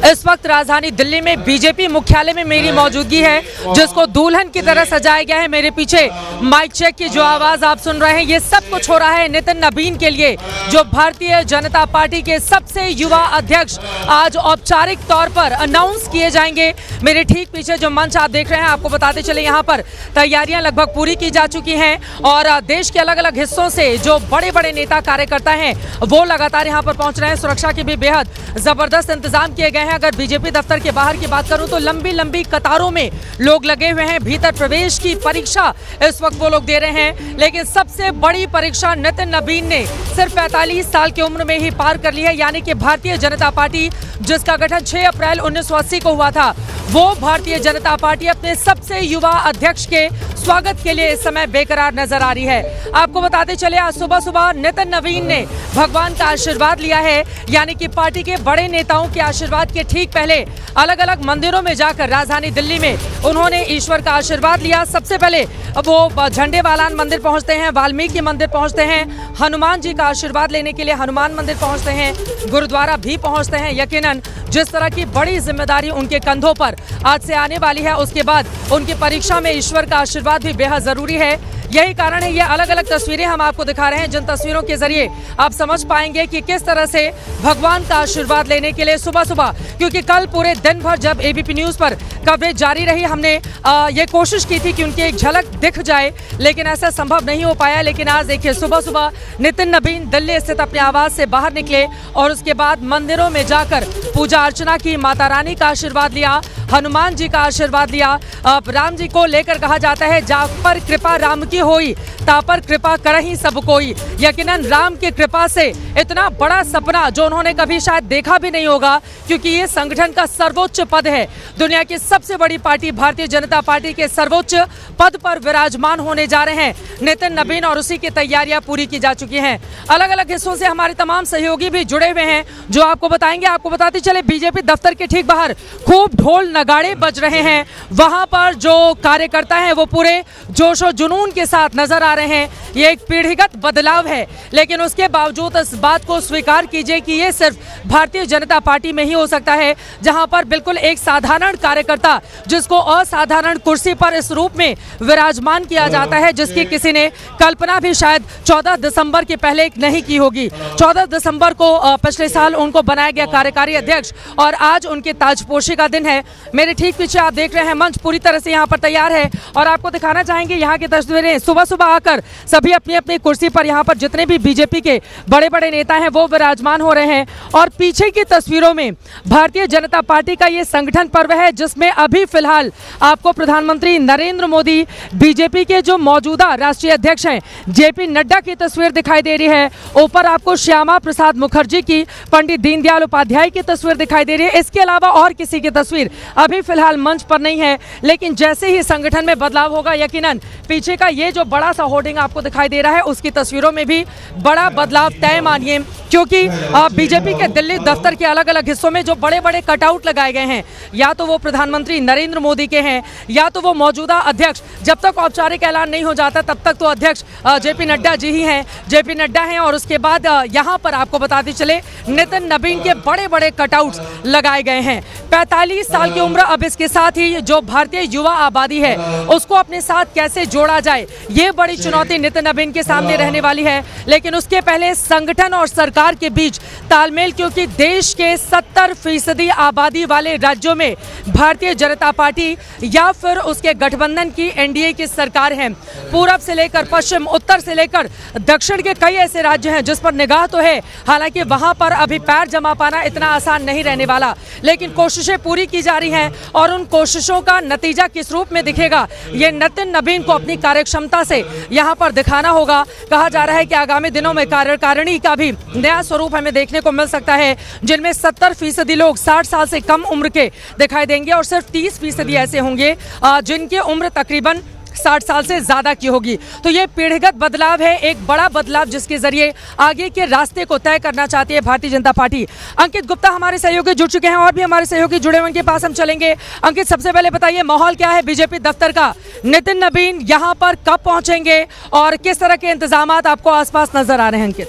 इस वक्त राजधानी दिल्ली में बीजेपी मुख्यालय में मेरी मौजूदगी है, जिसको दुल्हन की तरह सजाया गया है। मेरे पीछे माइक चेक की जो आवाज आप सुन रहे हैं, ये सब कुछ हो रहा है नितिन नबीन के लिए, जो भारतीय जनता पार्टी के सबसे युवा अध्यक्ष आज औपचारिक तौर पर अनाउंस किए जाएंगे। मेरे ठीक पीछे जो मंच आप देख रहे हैं, आपको बताते चले यहाँ पर तैयारियां लगभग पूरी की जा चुकी हैं और देश के अलग अलग हिस्सों से जो बड़े बड़े नेता कार्यकर्ता हैं वो लगातार यहाँ पर पहुंच रहे हैं। सुरक्षा के भी बेहद जबरदस्त इंतजाम किए गए हैं। अगर बीजेपी दफ्तर के बाहर की बात करूं तो लंबी लंबी कतारों में लोग लगे हुए हैं। भीतर प्रवेश की परीक्षा इस वक्त वो लोग दे रहे हैं, लेकिन सबसे बड़ी परीक्षा नितिन नबीन ने सिर्फ 45 साल की उम्र में ही पार कर ली है। यानी कि भारतीय जनता पार्टी, जिसका गठन 6 अप्रैल 1980 को हुआ था, वो भारतीय जनता पार्टी अपने सबसे युवा अध्यक्ष के स्वागत के लिए इस समय बेकरार नजर आ रही है। आपको बताते चले, आज सुबह सुबह नितिन नबीन ने भगवान का आशीर्वाद लिया है। यानी कि पार्टी के बड़े नेताओं के आशीर्वाद के ठीक पहले अलग अलग मंदिरों में जाकर राजधानी दिल्ली में उन्होंने ईश्वर का आशीर्वाद लिया। सबसे पहले वो झंडे वालान मंदिर पहुंचते हैं, वाल्मीकि मंदिर पहुंचते हैं, हनुमान जी का आशीर्वाद लेने के लिए हनुमान मंदिर पहुंचते हैं, गुरुद्वारा भी पहुंचते हैं। यकीनन जिस तरह की बड़ी जिम्मेदारी उनके कंधों पर आज से आने वाली है, उसके बाद उनकी परीक्षा में ईश्वर का आशीर्वाद भी बेहद जरूरी है। यही कारण है ये अलग अलग तस्वीरें हम आपको दिखा रहे हैं, जिन तस्वीरों के जरिए आप समझ पाएंगे कि किस तरह से भगवान का आशीर्वाद लेने के लिए सुबह सुबह, क्योंकि कल पूरे दिन भर जब एबीपी न्यूज पर कवरेज जारी रही, हमने ये कोशिश की थी कि उनकी एक झलक दिख जाए, लेकिन ऐसा संभव नहीं हो पाया। लेकिन आज देखिए, सुबह सुबह नितिन नबीन दिल्ली स्थित अपने आवास से बाहर निकले और उसके बाद मंदिरों में जाकर पूजा अर्चना की, माता रानी का आशीर्वाद लिया, हनुमान जी का आशीर्वाद लिया। राम जी को लेकर कहा जाता है, जाग पर कृपा राम की होई, तापर कृपा करहि सब कोई। यकीनन राम की कृपा से इतना बड़ा सपना जो उन्होंने कभी शायद देखा भी नहीं होगा, क्योंकि ये संगठन का सर्वोच्च पद है। दुनिया की सबसे बड़ी पार्टी भारतीय जनता पार्टी के सर्वोच्च पद पर विराजमान होने जा रहे हैं नितिन नबीन, और उसी की तैयारियां पूरी की जा चुकी हैं। अलग अलग हिस्सों से हमारे तमाम सहयोगी भी जुड़े हुए हैं, जो आपको बताएंगे। आपको बताते चले, बीजेपी दफ्तर के ठीक बाहर खूब ढोल नगाड़े बज रहे हैं। वहां पर जो कार्यकर्ता हैं वो पूरे जोश और जुनून के साथ नजर आ रहे हैं। ये एक पीढ़ीगत बदलाव है, लेकिन उसके बावजूद इस बात को स्वीकार कीजिए कि ये सिर्फ भारतीय जनता पार्टी में ही हो सकता है, जहां पर बिल्कुल एक साधारण कार्यकर्ता, जिसको असाधारण कुर्सी पर इस रूप में विराजमान किया जाता है, जिसकी किसी ने कल्पना भी शायद 14 दिसंबर के पहले नहीं की होगी। 14 दिसंबर को पिछले साल उनको बनाया गया कार्यकारी अध्यक्ष, और आज उनके ताजपोशी का दिन है। मेरे ठीक पीछे आप देख रहे हैं, मंच पूरी तरह से यहाँ पर तैयार है और आपको दिखाना चाहेंगे यहाँ की तस्वीरें। सुबह सुबह आकर सभी अपनी अपनी कुर्सी पर, यहाँ पर जितने भी बीजेपी के बड़े बड़े नेता हैं वो विराजमान हो रहे हैं। और पीछे की तस्वीरों में भारतीय जनता पार्टी का ये संगठन पर्व है, जिसमें अभी फिलहाल आपको प्रधानमंत्री नरेंद्र मोदी, बीजेपी के जो मौजूदा राष्ट्रीय अध्यक्ष हैं जेपी नड्डा की तस्वीर दिखाई दे रही है। ऊपर आपको श्यामा प्रसाद मुखर्जी की, पंडित दीनदयाल उपाध्याय की तस्वीर दिखाई दे रही है। इसके अलावा और किसी की तस्वीर अभी फिलहाल मंच पर नहीं है, लेकिन जैसे ही संगठन में बदलाव होगा, यकीनन पीछे का ये जो बड़ा सा होर्डिंग आपको दिखाई दे रहा है, उसकी तस्वीरों में भी बड़ा बदलाव तय मानिए, क्योंकि बीजेपी के दिल्ली दफ्तर के अलग अलग हिस्सों में जो बड़े बड़े कटआउट लगाए गए हैं, या तो वो प्रधानमंत्री नरेंद्र मोदी के हैं, या तो वो मौजूदा अध्यक्ष, जब तक औपचारिक ऐलान नहीं हो जाता तब तक तो अध्यक्ष जेपी नड्डा जी ही हैं, जेपी नड्डा हैं। और उसके बाद यहाँ पर आपको बताते चले, नितिन नबीन के बड़े बड़े कटआउट्स लगाए गए हैं। 45 साल की उम्र, अब इसके साथ ही जो भारतीय युवा आबादी है उसको अपने साथ कैसे जोड़ा जाए, ये बड़ी चुनौती नितिन नबीन के सामने रहने वाली है। लेकिन उसके पहले संगठन और सरकार के बीच तालमेल, क्योंकि देश के 70% आबादी वाले राज्यों में भारतीय जनता पार्टी या फिर उसके गठबंधन की एनडीए की सरकार है। पूरब से लेकर पश्चिम, उत्तर से लेकर दक्षिण के कई ऐसे राज्य हैं जिस पर निगाह तो है, हालांकि वहां पर अभी पैर जमा पाना इतना आसान नहीं रहने वाला, लेकिन कोशिशें पूरी की जा रही हैं। और उन कोशिशों का नतीजा किस रूप में दिखेगा, ये नितिन नबीन को अपनी कार्यक्षमता से यहाँ पर दिखाना होगा। कहा जा रहा है कि आगामी दिनों में कार्यकारिणी का भी नया स्वरूप हमें देखने को मिल सकता है, जिनमें 70% लोग 60 साल से कम उम्र के दिखाई देंगे और सिर्फ 30% ऐसे होंगे जिनकी उम्र तकरीबन 60 साल से ज्यादा की होगी। तो ये पीढ़ीगत बदलाव है, एक बड़ा बदलाव, जिसके जरिए आगे के रास्ते को तय करना चाहती है भारतीय जनता पार्टी। अंकित गुप्ता हमारे सहयोगी जुड़ चुके हैं और भी हमारे सहयोगी जुड़े हुए, उनके पास हम चलेंगे। अंकित, सबसे पहले बताइए, माहौल क्या है बीजेपी दफ्तर का? नितिन नबीन यहाँ पर कब पहुंचेंगे और किस तरह के इंतजाम आपको आसपास नजर आ रहे हैं? अंकित,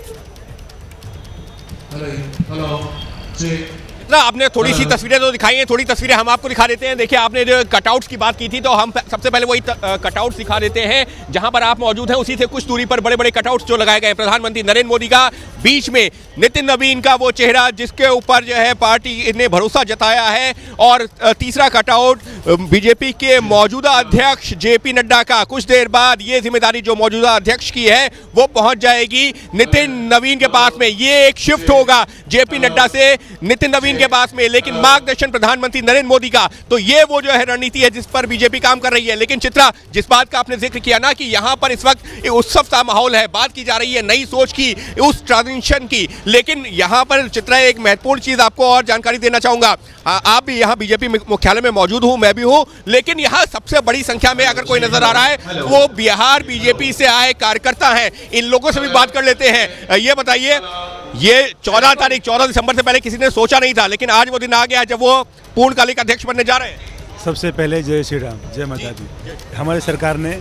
चित्रा, आपने थोड़ी सी तस्वीरें तो दिखाई हैं, थोड़ी तस्वीरें हम आपको दिखा देते हैं। देखिए, आपने जो कटआउट्स की बात की थी, तो हम सबसे पहले वही कटआउट्स दिखा देते हैं जहां पर आप मौजूद हैं। उसी से कुछ दूरी पर बड़े बड़े कटआउट्स जो लगाए गए, प्रधानमंत्री नरेंद्र मोदी का, बीच में नितिन नवीन का वो चेहरा जिसके ऊपर जो है पार्टी ने भरोसा जताया है, और तीसरा कटआउट बीजेपी के मौजूदा अध्यक्ष जेपी नड्डा का। कुछ देर बाद ये जिम्मेदारी जो मौजूदा अध्यक्ष की है वो पहुंच जाएगी नितिन नवीन के पास में। ये एक शिफ्ट होगा जेपी नड्डा से नितिन नवीन के पास में, लेकिन मार्गदर्शन प्रधानमंत्री नरेंद्र मोदी का। तो ये वो जो है रणनीति है जिस पर बीजेपी काम कर रही है। लेकिन चित्रा, जिस बात का आपने जिक्र किया ना कि यहाँ पर इस वक्त उत्सव सा माहौल है, बात की जा रही है नई सोच की, उस ट्रांजिशन की, लेकिन यहाँ पर चित्रा एक महत्वपूर्ण चीज आपको और जानकारी देना चाहूंगा। आप भी यहाँ बीजेपी मुख्यालय में मौजूद हूँ, मैं भी हूँ, लेकिन यहाँ सबसे बड़ी संख्या में अगर कोई नजर आ रहा है वो बिहार बीजेपी से आए कार्यकर्ता हैं। इन लोगों से भी बात कर लेते हैं। ये बताइए, ये 14 दिसंबर से पहले किसी ने सोचा नहीं था, लेकिन आज वो दिन आ गया जब वो पूर्णकालिक अध्यक्ष बनने जा रहे हैं। सबसे पहले जय श्री राम, जय माता दी। हमारी सरकार ने,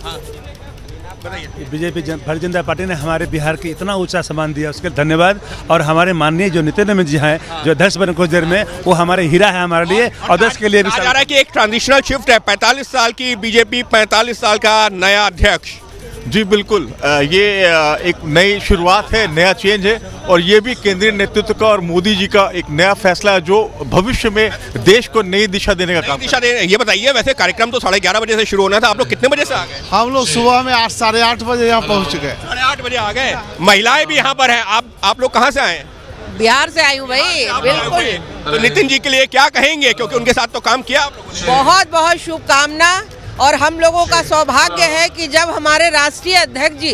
बीजेपी भारतीय जनता पार्टी ने हमारे बिहार की इतना ऊंचा सम्मान दिया, उसके लिए धन्यवाद। और हमारे माननीय जो नितिन नवीन जी हैं, जो अध्यक्ष बने कुछ देर में, वो हमारे हीरा है हमारे लिए, और देश के लिए भी। जा रहा है कि एक ट्रांजिशनल शिफ्ट है, 45 साल की बीजेपी, 45 साल का नया अध्यक्ष। जी बिल्कुल, ये एक नई शुरुआत है, नया चेंज है, और ये भी केंद्रीय नेतृत्व का और मोदी जी का एक नया फैसला है जो भविष्य में देश को नई दिशा देने का काम। दिशा देने, ये बताइए, वैसे कार्यक्रम तो 11:30 बजे से शुरू होना था, आप लोग कितने बजे से आ गए? हम लोग सुबह में 8 साढ़े 8 बजे यहाँ पहुँच गए। 8:30 बजे आ गए। महिलाएं भी यहाँ पर हैं। आप लोग कहाँ से आए? बिहार से आई हूँ भाई, बिल्कुल। तो नितिन जी के लिए क्या कहेंगे, क्योंकि उनके साथ तो काम किया आप लोगों ने? बहुत बहुत शुभकामना। और हम लोगों का सौभाग्य है कि जब हमारे राष्ट्रीय अध्यक्ष जी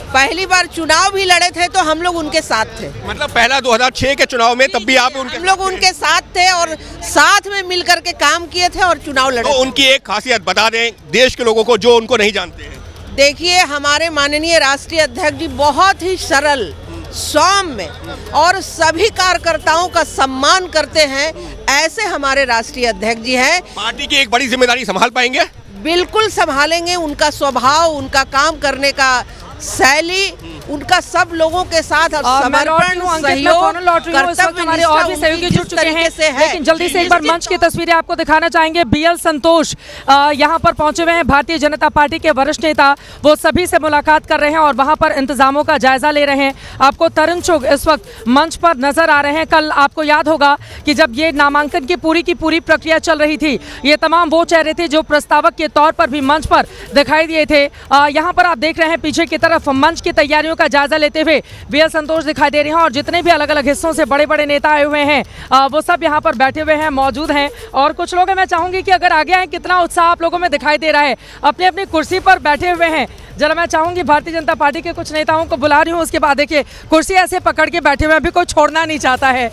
पहली बार चुनाव भी लड़े थे तो हम लोग उनके साथ थे। मतलब पहला 2006 के चुनाव में, तब भी आप उनके, हम लोग उनके साथ थे और साथ में मिलकर के काम किए थे और चुनाव लड़े। तो उनकी एक खासियत बता दें देश के लोगों को जो उनको नहीं जानते हैं। देखिए, हमारे माननीय राष्ट्रीय अध्यक्ष जी बहुत ही सरल, सौम्य और सभी कार्यकर्ताओं का सम्मान करते हैं, ऐसे हमारे राष्ट्रीय अध्यक्ष जी हैं। पार्टी की एक बड़ी जिम्मेदारी संभाल पाएंगे? बिल्कुल संभालेंगे। उनका स्वभाव, उनका काम करने का शैली, उनका सब लोगों के साथ समर्पण, सहयोग, हमारे और भी सहयोगी जुड़ चुके हैं, लेकिन जल्दी से एक बार मंच की तस्वीरें आपको दिखाना चाहेंगे। बीएल संतोष यहाँ पर पहुंचे हुए हैं, भारतीय जनता पार्टी के वरिष्ठ नेता। वो सभी से मुलाकात कर रहे हैं और वहां पर इंतजामों का जायजा ले रहे हैं। आपको तरुण चुग इस वक्त मंच पर नजर आ रहे हैं। कल आपको याद होगा कि जब ये नामांकन की पूरी प्रक्रिया चल रही थी, ये तमाम वो चेहरे थे जो प्रस्तावक के तौर पर भी मंच पर दिखाई दिए थे। यहाँ पर आप देख रहे हैं पीछे की तरफ मंच की तैयारियों का जायजा लेते हुए बीएल संतोष दिखाई दे रहे हैं, और जितने भी अलग अलग हिस्सों से बड़े बड़े नेता आए हुए हैं वो सब यहाँ पर बैठे हुए हैं, मौजूद हैं। और कुछ लोग, मैं चाहूंगी कि अगर आगे आए, कितना उत्साह आप लोगों में दिखाई दे रहा है, अपनी अपनी कुर्सी पर बैठे हुए हैं। जरा मैं चाहूंगी भारतीय जनता पार्टी के कुछ नेताओं को बुला रही हूँ, उसके बाद देखिए कुर्सी ऐसे पकड़ के बैठे हुए, अभी कोई छोड़ना नहीं चाहता है।